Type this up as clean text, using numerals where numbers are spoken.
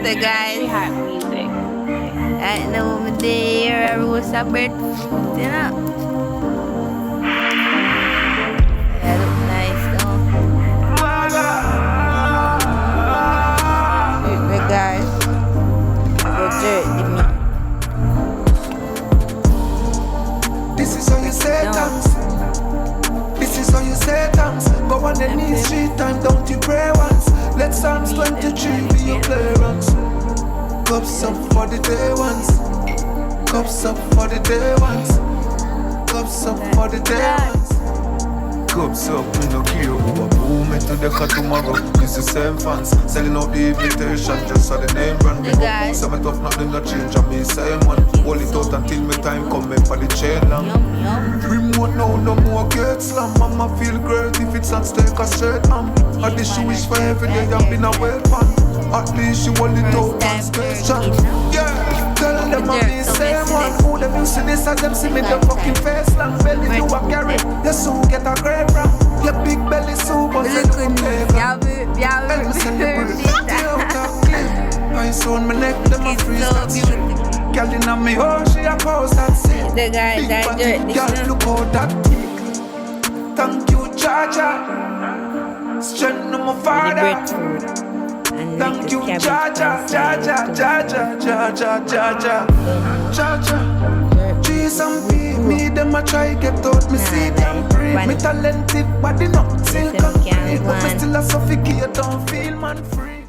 The guys. Sweetheart music. Right now, I'm there. I was a bird. You know. That look nice, though. The guys. The dirt, the meat. This is how you say thanks. This is how you say thanks. Go on the knees 3 times, don't you pray once. Let Psalms 23 be your clearance. Cups up for the day ones. Cups up for the day ones. Cups up for the day ones. Cups up, me no care who a boom into the car tomorrow. It's the same fans, selling out the invitation just so the name brand. Big up, some tough, nothing no change, and me same one. Hold it out until me time come back for the chain long. Remote now, no more get slam. Mama feel great if it's not steak or straight ham. At the shoe is for every day, I've been a wet pan. At least you hold it out and special. Yeah, tell them I'm the same one. Who them you see this as them see me the fucking face long. Belly do a carry, you soon get a great rap. Your big belly so but you don't play back. Belly send the bird I saw my neck, them a freeze that shit. Girl inna me hoe, she a pose that shit. The guys that dirt, girl look how that tick. Thank you, Jaja. Strength no my father. Thank you, Jaja, Jaja, Jaja, Jaja, Jaja, Jaja. Trees and beat me, them a try get out. Me see them breathe. Me talented body not silk and free, but me still a suffocate. Don't feel man free.